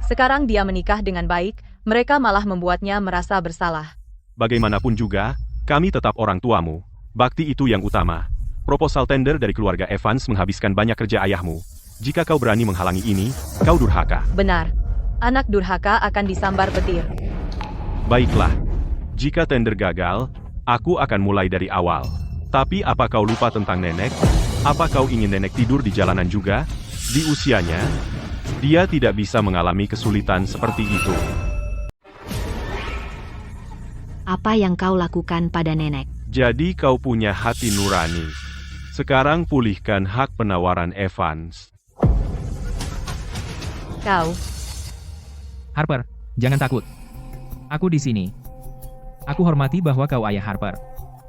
Sekarang dia menikah dengan baik, mereka malah membuatnya merasa bersalah. Bagaimanapun juga, kami tetap orang tuamu. Bakti itu yang utama. Proposal tender dari keluarga Evans menghabiskan banyak kerja ayahmu. Jika kau berani menghalangi ini, kau durhaka. Benar. Anak durhaka akan disambar petir. Baiklah. Jika tender gagal, aku akan mulai dari awal. Tapi apa kau lupa tentang nenek? Apa kau ingin nenek tidur di jalanan juga? Di usianya, dia tidak bisa mengalami kesulitan seperti itu. Apa yang kau lakukan pada nenek? Jadi kau punya hati nurani. Sekarang pulihkan hak penawaran Evans. Kau, Harper, jangan takut. Aku di sini. Aku hormati bahwa kau ayah Harper.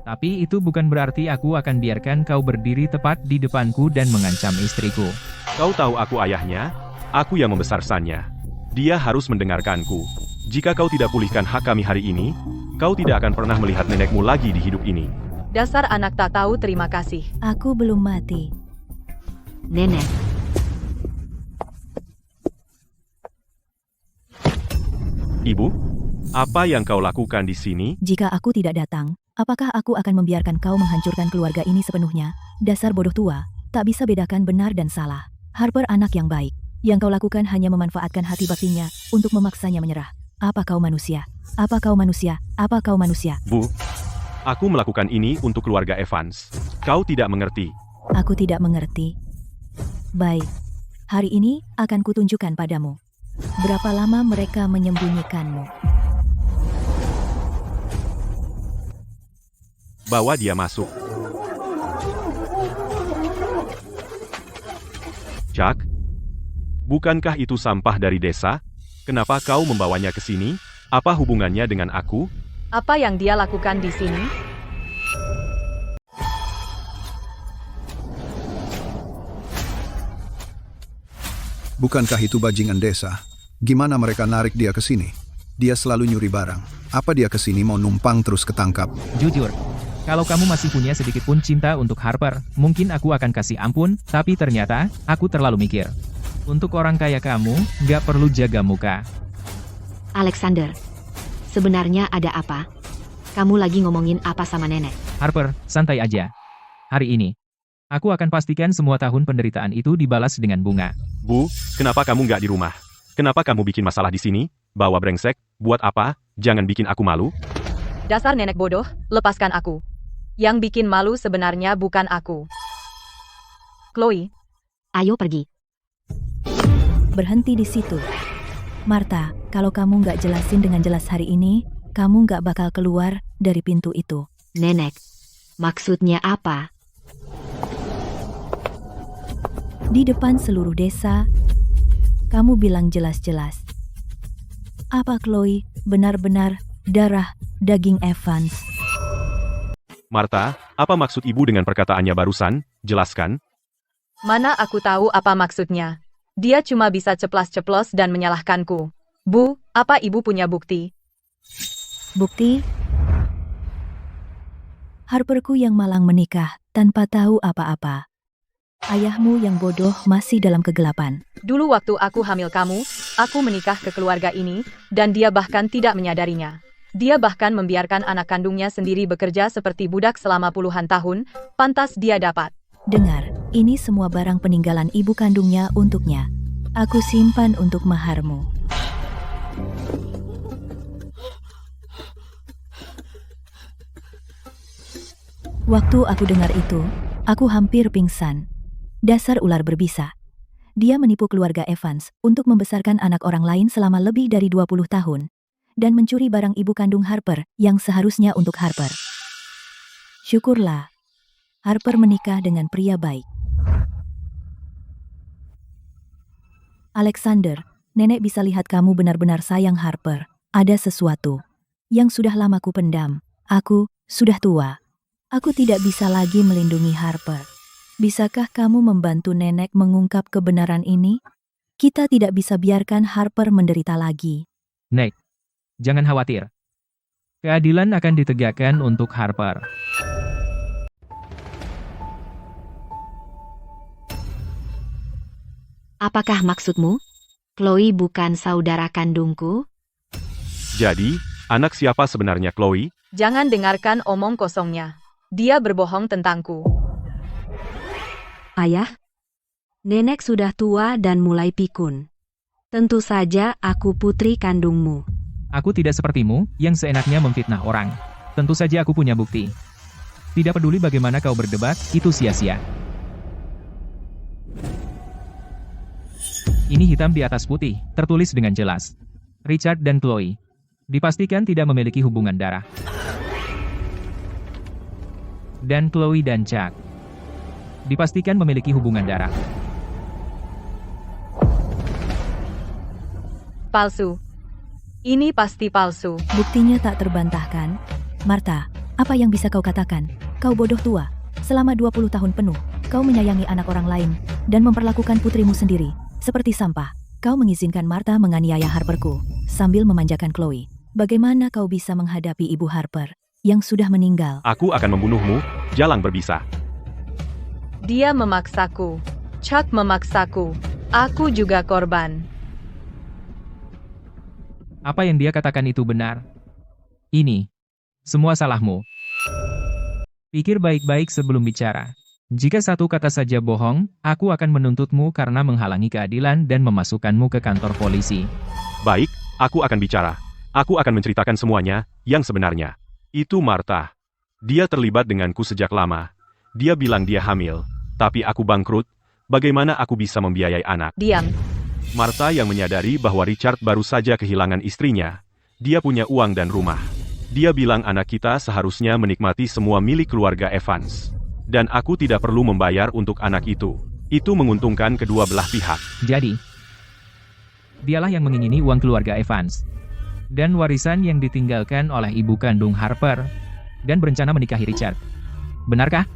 Tapi itu bukan berarti aku akan biarkan kau berdiri tepat di depanku dan mengancam istriku. Kau tahu aku ayahnya? Aku yang membesarkannya. Dia harus mendengarkanku. Jika kau tidak pulihkan hak kami hari ini, kau tidak akan pernah melihat nenekmu lagi di hidup ini. dasar anak tak tahu terima kasih. Aku belum mati. Nenek, Ibu, apa yang kau lakukan di sini? Jika aku tidak datang, apakah aku akan membiarkan kau menghancurkan keluarga ini sepenuhnya? Dasar bodoh tua, tak bisa bedakan benar dan salah. Harper anak yang baik. Yang kau lakukan hanya memanfaatkan hati baktinya untuk memaksanya menyerah. Apa kau manusia? Apa kau manusia? Apa kau manusia? Bu, aku melakukan ini untuk keluarga Evans. Kau tidak mengerti. Aku tidak mengerti. Baik, hari ini akan kutunjukkan padamu. Berapa lama mereka menyembunyikanmu? Bawa dia masuk. Jack, bukankah itu sampah dari desa? Kenapa kau membawanya ke sini? Apa hubungannya dengan aku? Apa yang dia lakukan di sini? Bukankah itu bajingan desa? Gimana mereka narik dia ke sini? Dia selalu nyuri barang. Apa dia ke sini mau numpang terus ketangkap? Jujur, kalau kamu masih punya sedikit pun cinta untuk Harper, mungkin aku akan kasih ampun, tapi ternyata, aku terlalu mikir. Untuk orang kaya kamu, gak perlu jaga muka. Alexander, sebenarnya ada apa? Kamu lagi ngomongin apa sama nenek? Harper, santai aja. Hari ini, aku akan pastikan semua tahun penderitaan itu dibalas dengan bunga. Bu, kenapa kamu nggak di rumah? Kenapa kamu bikin masalah di sini? Bawa brengsek, buat apa? Jangan bikin aku malu. Dasar nenek bodoh, lepaskan aku. Yang bikin malu sebenarnya bukan aku. Chloe, Ayo pergi. Berhenti di situ. Martha, kalau kamu nggak jelasin dengan jelas hari ini, kamu nggak bakal keluar dari pintu itu. Nenek, maksudnya apa? Di depan seluruh desa, kamu bilang jelas-jelas. Apa Chloe benar-benar darah daging Evans? Martha, apa maksud ibu dengan perkataannya barusan? Jelaskan. mana aku tahu apa maksudnya. Dia cuma bisa ceplas-ceplos dan menyalahkanku. Bu, apa ibu punya bukti? Bukti? Harperku yang malang menikah tanpa tahu apa-apa. Ayahmu yang bodoh masih dalam kegelapan. Dulu waktu aku hamil kamu, aku menikah ke keluarga ini, dan dia bahkan tidak menyadarinya. Dia bahkan membiarkan anak kandungnya sendiri bekerja seperti budak selama puluhan tahun, pantas dia dapat. Dengar, ini semua barang peninggalan ibu kandungnya untuknya. Aku simpan untuk maharmu. Waktu aku dengar itu, aku hampir pingsan. Dasar ular berbisa. Dia menipu keluarga Evans untuk membesarkan anak orang lain selama lebih dari 20 tahun. Dan mencuri barang ibu kandung Harper yang seharusnya untuk Harper. Syukurlah, Harper menikah dengan pria baik. Alexander, nenek bisa lihat kamu benar-benar sayang Harper. Ada sesuatu yang sudah lama ku pendam. Aku sudah tua. Aku tidak bisa lagi melindungi Harper. Bisakah kamu membantu nenek mengungkap kebenaran ini? Kita tidak bisa biarkan Harper menderita lagi. Nek, jangan khawatir. Keadilan akan ditegakkan untuk Harper. Apakah maksudmu? Chloe bukan saudara kandungku? Jadi, anak siapa sebenarnya Chloe? Jangan dengarkan omong kosongnya. Dia berbohong tentangku. Ayah, nenek sudah tua dan mulai pikun. Tentu saja aku putri kandungmu. Aku tidak sepertimu, yang seenaknya memfitnah orang. Tentu saja aku punya bukti. Tidak peduli bagaimana kau berdebat, itu sia-sia. Ini hitam di atas putih, tertulis dengan jelas. Richard dan Chloe. Dipastikan tidak memiliki hubungan darah. Dan Chloe dan Chuck. Dipastikan memiliki hubungan darah. Palsu. Ini pasti palsu. Buktinya tak terbantahkan. Martha, apa yang bisa kau katakan? Kau bodoh tua. Selama 20 tahun penuh, kau menyayangi anak orang lain dan memperlakukan putrimu sendiri seperti sampah. Kau mengizinkan Martha menganiaya Harperku sambil memanjakan Chloe. Bagaimana kau bisa menghadapi Ibu Harper yang sudah meninggal? Aku akan membunuhmu, jalang berbisa. Dia memaksaku. Chuck memaksaku. Aku juga korban. Apa yang dia katakan itu benar. Ini semua salahmu. Pikir baik-baik sebelum bicara. Jika satu kata saja bohong, aku akan menuntutmu karena menghalangi keadilan dan memasukkanmu ke kantor polisi. Baik, aku akan bicara. Aku akan menceritakan semuanya, yang sebenarnya. Itu Martha. Dia terlibat denganku sejak lama. Dia bilang dia hamil, tapi aku bangkrut. Bagaimana aku bisa membiayai anak? Diam. Martha yang menyadari bahwa Richard baru saja kehilangan istrinya. Dia punya uang dan rumah. Dia bilang anak kita seharusnya menikmati semua milik keluarga Evans. Dan aku tidak perlu membayar untuk anak itu. Itu menguntungkan kedua belah pihak. Jadi, dialah yang mengingini uang keluarga Evans. Dan warisan yang ditinggalkan oleh ibu kandung Harper. Dan berencana menikahi Richard. Benarkah?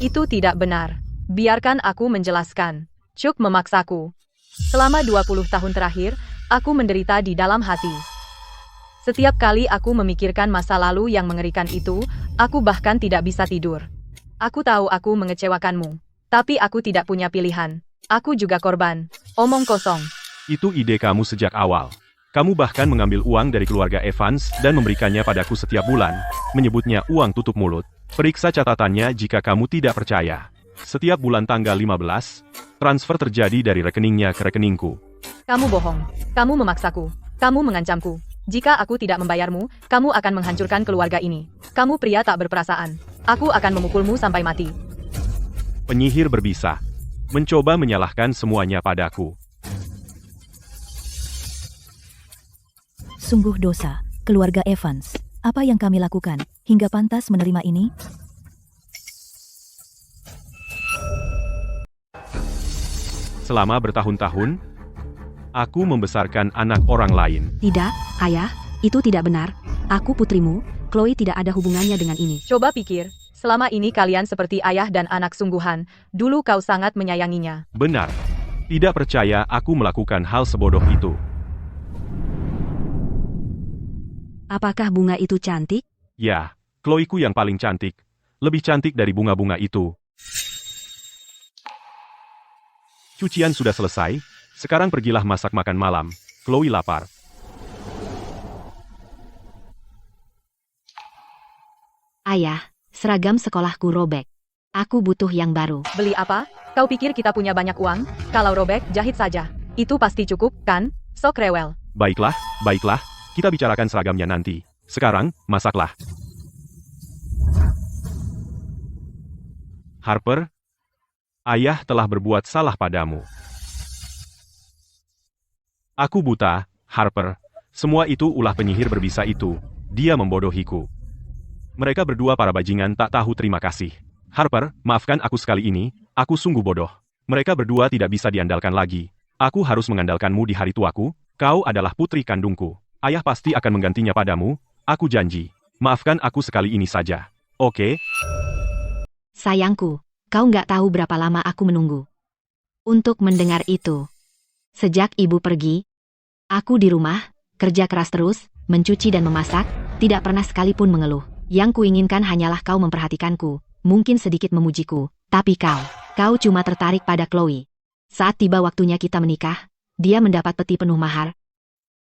Itu tidak benar. Biarkan aku menjelaskan. Chuck memaksaku. Selama 20 tahun terakhir, aku menderita di dalam hati. Setiap kali aku memikirkan masa lalu yang mengerikan itu, aku bahkan tidak bisa tidur. Aku tahu aku mengecewakanmu. Tapi aku tidak punya pilihan. Aku juga korban. Omong kosong. Itu ide kamu sejak awal. Kamu bahkan mengambil uang dari keluarga Evans dan memberikannya padaku setiap bulan, menyebutnya uang tutup mulut. Periksa catatannya jika kamu tidak percaya. Setiap bulan tanggal 15, transfer terjadi dari rekeningnya ke rekeningku. Kamu bohong. Kamu memaksaku. Kamu mengancamku. Jika aku tidak membayarmu, kamu akan menghancurkan keluarga ini. Kamu pria tak berperasaan. Aku akan memukulmu sampai mati. Penyihir berbisa. Mencoba menyalahkan semuanya padaku. Sungguh dosa, keluarga Evans. Apa yang kami lakukan hingga pantas menerima ini? Selama bertahun-tahun, aku membesarkan anak orang lain. Tidak, ayah, itu tidak benar. Aku putrimu, Chloe tidak ada hubungannya dengan ini. Coba pikir, selama ini kalian seperti ayah dan anak sungguhan. Dulu kau sangat menyayanginya. Benar. Tidak percaya aku melakukan hal sebodoh itu. Apakah bunga itu cantik? Ya, Chloe-ku yang paling cantik. Lebih cantik dari bunga-bunga itu. Cucian sudah selesai. Sekarang pergilah masak makan malam. Chloe lapar. Ayah, seragam sekolahku robek. Aku butuh yang baru. Beli apa? Kau pikir kita punya banyak uang? Kalau robek, jahit saja. Itu pasti cukup, kan? Sok rewel. Baiklah, baiklah. Kita bicarakan seragamnya nanti. Sekarang, masaklah. Harper, ayah telah berbuat salah padamu. Aku buta, Harper. Semua itu ulah penyihir berbisa itu. Dia membodohiku. Mereka berdua para bajingan tak tahu terima kasih. Harper, maafkan aku sekali ini, aku sungguh bodoh. Mereka berdua tidak bisa diandalkan lagi. Aku harus mengandalkanmu di hari tuaku. Kau adalah putri kandungku. Ayah pasti akan menggantinya padamu, aku janji. Maafkan aku sekali ini saja. Oke? Sayangku, kau nggak tahu berapa lama aku menunggu untuk mendengar itu. Sejak ibu pergi, aku di rumah, kerja keras terus, mencuci dan memasak, tidak pernah sekalipun mengeluh. Yang kuinginkan hanyalah kau memperhatikanku, mungkin sedikit memujiku, tapi kau Kau cuma tertarik pada Chloe. Saat tiba waktunya kita menikah, dia mendapat peti penuh mahar.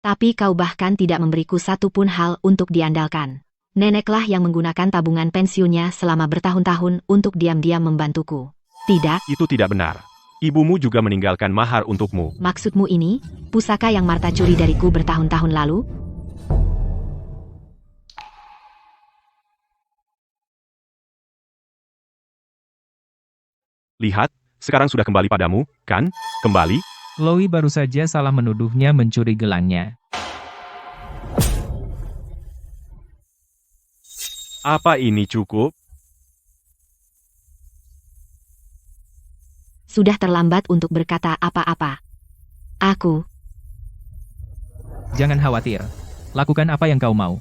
Tapi kau bahkan tidak memberiku satu pun hal untuk diandalkan. Neneklah yang menggunakan tabungan pensiunnya selama bertahun-tahun untuk diam-diam membantuku. Tidak, Itu tidak benar. Ibumu juga meninggalkan mahar untukmu. maksudmu ini, pusaka yang Marta curi dariku bertahun-tahun lalu? Lihat, sekarang sudah kembali padamu, kan? Kembali? Chloe baru saja salah menuduhnya mencuri gelangnya. Apa ini cukup? Sudah terlambat untuk berkata apa-apa. Aku, Jangan khawatir. Lakukan apa yang kau mau.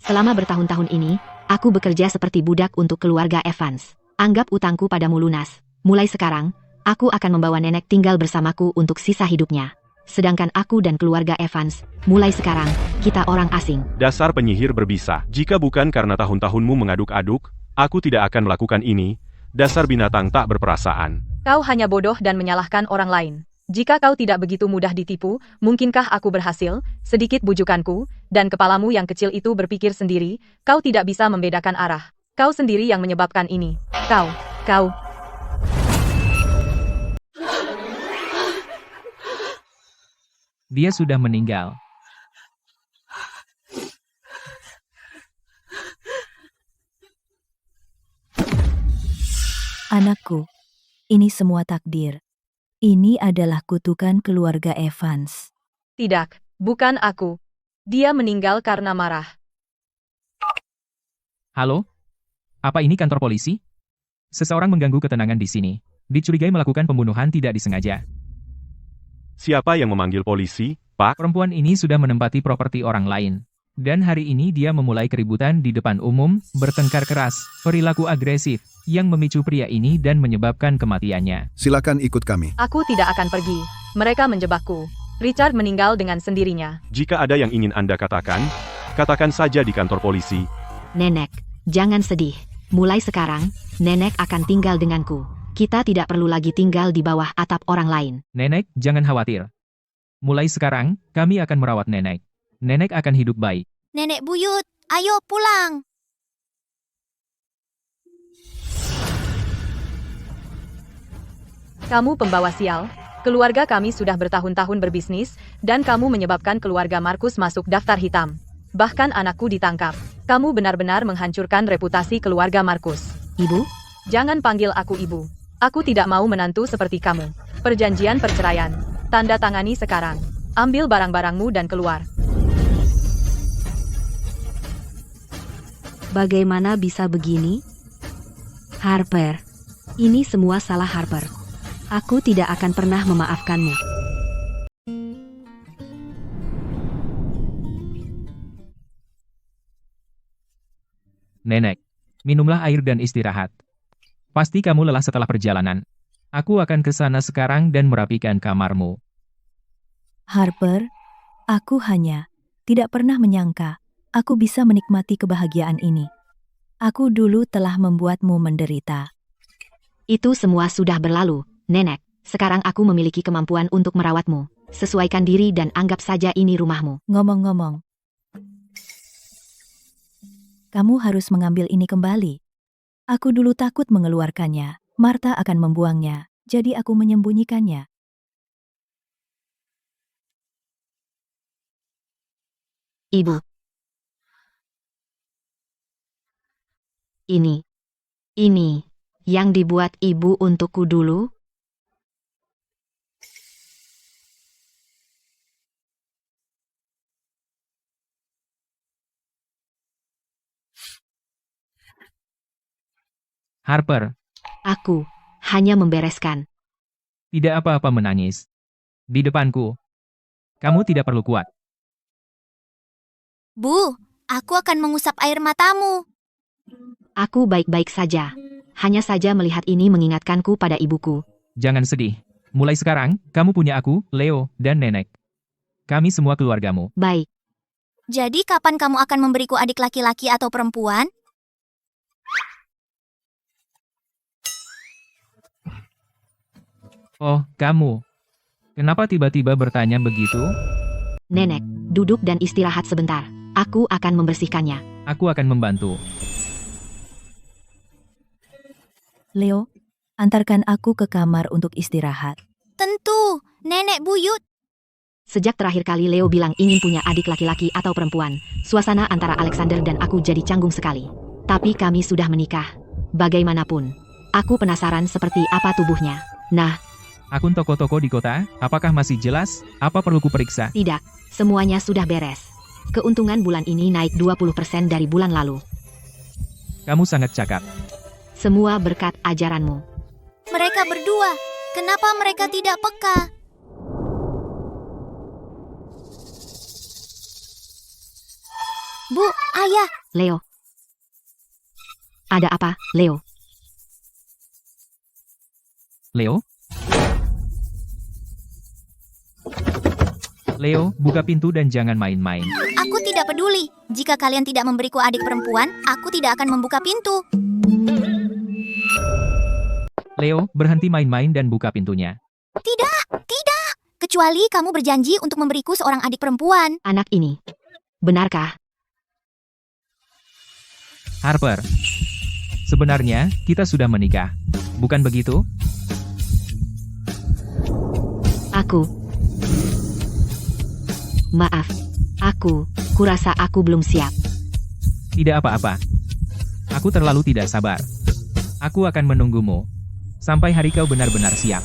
selama bertahun-tahun ini, aku bekerja seperti budak untuk keluarga Evans. Anggap utangku padamu lunas. Mulai sekarang, aku akan membawa nenek tinggal bersamaku untuk sisa hidupnya. Sedangkan aku dan keluarga Evans, mulai sekarang, kita orang asing. Dasar penyihir berbisa. Jika bukan karena tahun-tahunmu mengaduk-aduk, aku tidak akan melakukan ini. Dasar binatang tak berperasaan. Kau hanya bodoh dan menyalahkan orang lain. Jika kau tidak begitu mudah ditipu, mungkinkah aku berhasil? Sedikit bujukanku, dan kepalamu yang kecil itu berpikir sendiri, kau tidak bisa membedakan arah. Kau sendiri yang menyebabkan ini. Kau. Dia sudah meninggal. Anakku, ini semua takdir. Ini adalah kutukan keluarga Evans. Tidak, bukan aku. Dia meninggal karena marah. Halo? Apa ini kantor polisi? Seseorang mengganggu ketenangan di sini. Dicurigai melakukan pembunuhan tidak disengaja. Siapa yang memanggil polisi, Pak? Perempuan ini sudah menempati properti orang lain. Dan hari ini dia memulai keributan di depan umum, bertengkar keras, perilaku agresif, yang memicu pria ini dan menyebabkan kematiannya. Silakan ikut kami. Aku tidak akan pergi. Mereka menjebakku. Richard meninggal dengan sendirinya. Jika ada yang ingin Anda katakan, katakan saja di kantor polisi. Nenek, jangan sedih. Mulai sekarang, nenek akan tinggal denganku. Kita tidak perlu lagi tinggal di bawah atap orang lain. Nenek, jangan khawatir. Mulai sekarang, kami akan merawat nenek. Nenek akan hidup baik. Nenek buyut, ayo pulang. Kamu pembawa sial. Keluarga kami sudah bertahun-tahun berbisnis, dan kamu menyebabkan keluarga Markus masuk daftar hitam. Bahkan anakku ditangkap. Kamu benar-benar menghancurkan reputasi keluarga Markus. Ibu, Jangan panggil aku ibu. Aku tidak mau menantu seperti kamu. Perjanjian perceraian. Tanda tangani sekarang. Ambil barang-barangmu dan keluar. Bagaimana bisa begini? Harper, ini semua salah Harper. Aku tidak akan pernah memaafkanmu. Nenek, minumlah air dan istirahat. Pasti kamu lelah setelah perjalanan. Aku akan ke sana sekarang dan merapikan kamarmu. Harper, aku hanya tidak pernah menyangka aku bisa menikmati kebahagiaan ini. Aku dulu telah membuatmu menderita. itu semua sudah berlalu, nenek. Sekarang aku memiliki kemampuan untuk merawatmu. Sesuaikan diri dan anggap saja ini rumahmu. Ngomong-ngomong, kamu harus mengambil ini kembali. Aku dulu takut mengeluarkannya. Marta akan membuangnya, jadi aku menyembunyikannya. Ibu. Ini, yang dibuat ibu untukku dulu? Harper, Aku hanya membereskan. tidak apa-apa menangis. Di depanku. Kamu tidak perlu kuat. Bu, aku akan mengusap air matamu. Aku baik-baik saja. Hanya saja melihat ini mengingatkanku pada ibuku. Jangan sedih. Mulai sekarang, kamu punya aku, Leo, dan nenek. Kami semua keluargamu. Baik, Jadi kapan kamu akan memberiku adik laki-laki atau perempuan? Oh, kamu. Kenapa tiba-tiba bertanya begitu? Nenek, duduk dan istirahat sebentar. Aku akan membersihkannya. Aku akan membantu. Leo, antarkan aku ke kamar untuk istirahat. Tentu, nenek buyut. Sejak terakhir kali Leo bilang ingin punya adik laki-laki atau perempuan, suasana antara Alexander dan aku jadi canggung sekali. Tapi kami sudah menikah. Bagaimanapun, aku penasaran seperti apa tubuhnya. Nah, Akun toko-toko di kota, apakah masih jelas? Apa perlu kuperiksa? tidak, semuanya sudah beres. Keuntungan bulan ini naik 20% dari bulan lalu. Kamu sangat cakap. Semua berkat ajaranmu. Mereka berdua, kenapa mereka tidak peka? Bu, ayah, Leo. Ada apa, Leo? Leo? Leo, buka pintu dan jangan main-main. aku tidak peduli. Jika kalian tidak memberiku adik perempuan, aku tidak akan membuka pintu. Leo, berhenti main-main dan buka pintunya. Tidak, tidak. Kecuali kamu berjanji untuk memberiku seorang adik perempuan. Anak ini. Benarkah? Harper. Sebenarnya, kita sudah menikah. Bukan begitu? Maaf. Kurasa aku belum siap. Tidak apa-apa. Aku terlalu tidak sabar. Aku akan menunggumu. Sampai hari kau benar-benar siap.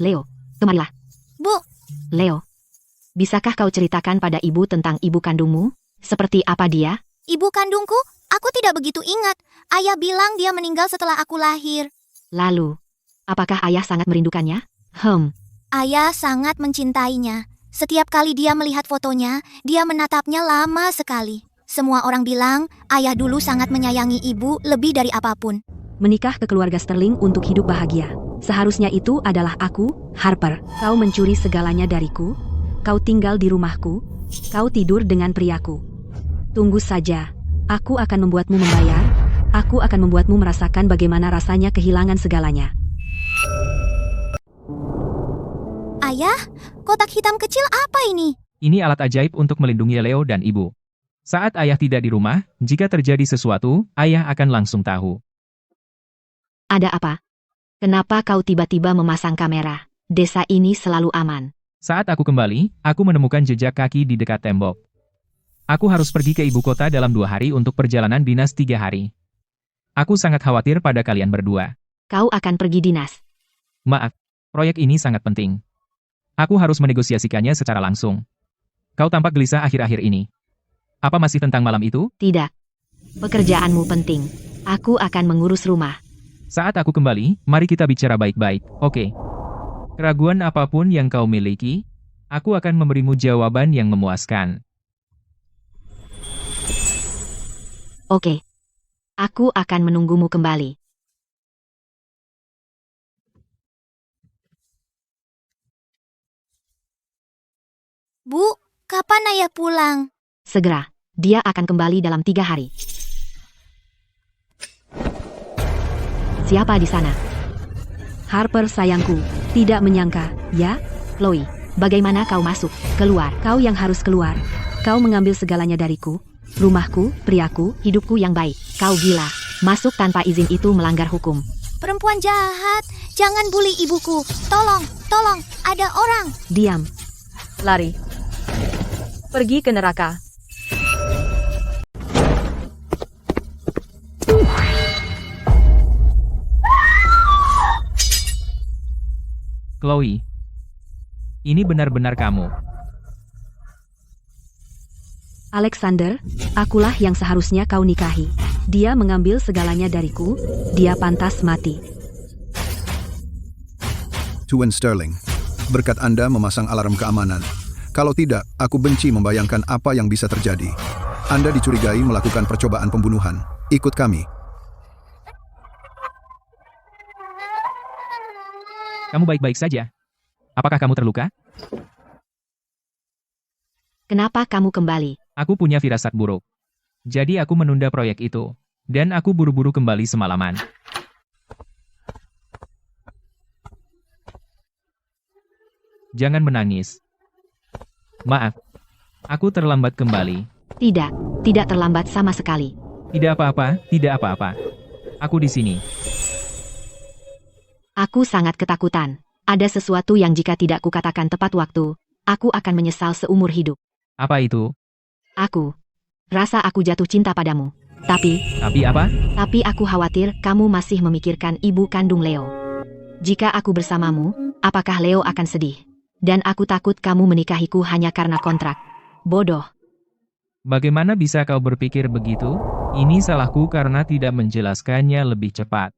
Leo, kemarilah. Bu, Leo, bisakah kau ceritakan pada ibu tentang ibu kandungmu? Seperti apa dia? ibu kandungku, aku tidak begitu ingat. Ayah bilang dia meninggal setelah aku lahir. Lalu, apakah ayah sangat merindukannya? Ayah sangat mencintainya. Setiap kali dia melihat fotonya, dia menatapnya lama sekali. Semua orang bilang, ayah dulu sangat menyayangi ibu lebih dari apapun. Menikah ke keluarga Sterling untuk hidup bahagia. Seharusnya itu adalah aku, Harper. Kau mencuri segalanya dariku. Kau tinggal di rumahku. Kau tidur dengan priaku. Tunggu saja. Aku akan membuatmu membayar. Aku akan membuatmu merasakan bagaimana rasanya kehilangan segalanya. Ayah, kotak hitam kecil apa ini? Ini alat ajaib untuk melindungi Leo dan ibu. Saat ayah tidak di rumah, jika terjadi sesuatu, ayah akan langsung tahu. Ada apa? Kenapa kau tiba-tiba memasang kamera? Desa ini selalu aman. Saat aku kembali, aku menemukan jejak kaki di dekat tembok. Aku harus pergi ke ibu kota dalam 2 hari untuk perjalanan dinas 3 hari. Aku sangat khawatir pada kalian berdua. Kau akan pergi dinas. Maaf, proyek ini sangat penting. Aku harus menegosiasikannya secara langsung. Kau tampak gelisah akhir-akhir ini. Apa masih tentang malam itu? Tidak. Pekerjaanmu penting. Aku akan mengurus rumah. Saat aku kembali, mari kita bicara baik-baik, oke? Keraguan apapun yang kau miliki, aku akan memberimu jawaban yang memuaskan. Oke. Aku akan menunggumu kembali. Bu, kapan ayah pulang? Segera. Dia akan kembali dalam 3 hari. Siapa di sana? Harper sayangku, tidak menyangka, ya? Chloe, bagaimana kau masuk? Keluar, kau yang harus keluar. Kau mengambil segalanya dariku. Rumahku, priaku, Hidupku yang baik. Kau gila. Masuk tanpa izin itu melanggar hukum. Perempuan jahat, jangan bully ibuku. Tolong, tolong, ada orang. diam. Lari. Pergi ke neraka. Chloe, ini benar-benar kamu. Alexander, akulah yang seharusnya kau nikahi. Dia mengambil segalanya dariku, dia pantas mati. Tuan Sterling, berkat Anda memasang alarm keamanan. Kalau tidak, aku benci membayangkan apa yang bisa terjadi. Anda dicurigai melakukan percobaan pembunuhan. Ikut kami. Kamu baik-baik saja. Apakah kamu terluka? Kenapa kamu kembali? Aku punya firasat buruk. Jadi aku menunda proyek itu. Dan aku buru-buru kembali semalaman. Jangan menangis. Maaf. Aku terlambat kembali. Tidak terlambat sama sekali. Tidak apa-apa, tidak apa-apa. Aku di sini. Aku sangat ketakutan. Ada sesuatu yang jika tidak kukatakan tepat waktu, aku akan menyesal seumur hidup. Apa itu? Aku rasa aku jatuh cinta padamu. Tapi apa? Tapi aku khawatir kamu masih memikirkan ibu kandung Leo. Jika aku bersamamu, apakah Leo akan sedih? Dan aku takut kamu menikahiku hanya karena kontrak. Bodoh. Bagaimana bisa kau berpikir begitu? Ini salahku karena tidak menjelaskannya lebih cepat.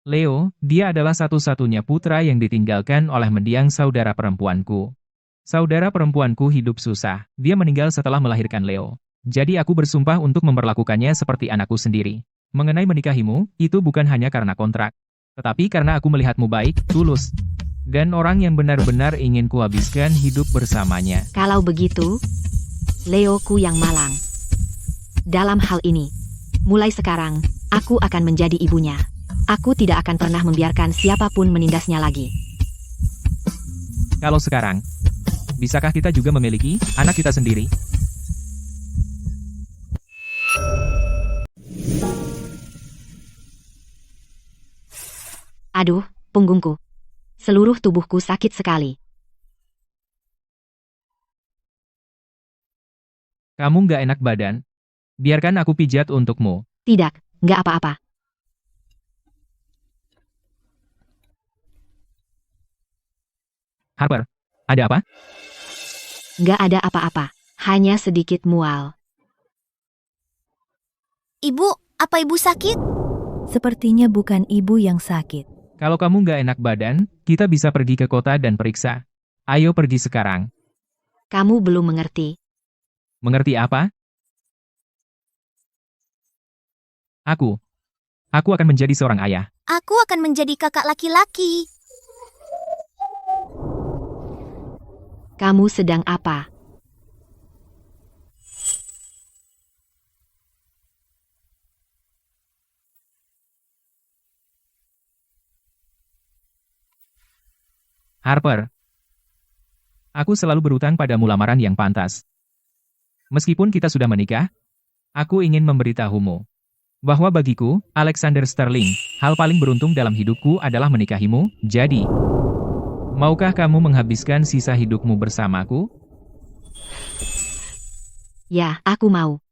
Leo, dia adalah satu-satunya putra yang ditinggalkan oleh mendiang saudara perempuanku. Saudara perempuanku hidup susah. Dia meninggal setelah melahirkan Leo. Jadi aku bersumpah untuk memperlakukannya seperti anakku sendiri. Mengenai menikahimu, itu bukan hanya karena kontrak. Tetapi karena aku melihatmu baik, tulus. Dan orang yang benar-benar ingin kuhabiskan hidup bersamanya. Kalau begitu, Leoku yang malang. Dalam hal ini, mulai sekarang, aku akan menjadi ibunya. Aku tidak akan pernah membiarkan siapapun menindasnya lagi. Kalau sekarang, bisakah kita juga memiliki anak kita sendiri? Aduh, punggungku. Seluruh tubuhku sakit sekali. Kamu nggak enak badan? Biarkan aku pijat untukmu. Tidak, nggak apa-apa. Harper, ada apa? Nggak ada apa-apa. Hanya sedikit mual. Ibu, apa ibu sakit? Sepertinya bukan ibu yang sakit. Kalau kamu nggak enak badan, kita bisa pergi ke kota dan periksa. Ayo pergi sekarang. Kamu belum mengerti. Mengerti apa? Aku akan menjadi seorang ayah. Aku akan menjadi kakak laki-laki. Kamu sedang apa? Harper, aku selalu berutang padamu lamaran yang pantas. Meskipun kita sudah menikah, aku ingin memberitahumu bahwa bagiku, Alexander Sterling, hal paling beruntung dalam hidupku adalah menikahimu. Jadi, maukah kamu menghabiskan sisa hidupmu bersamaku? Ya, aku mau.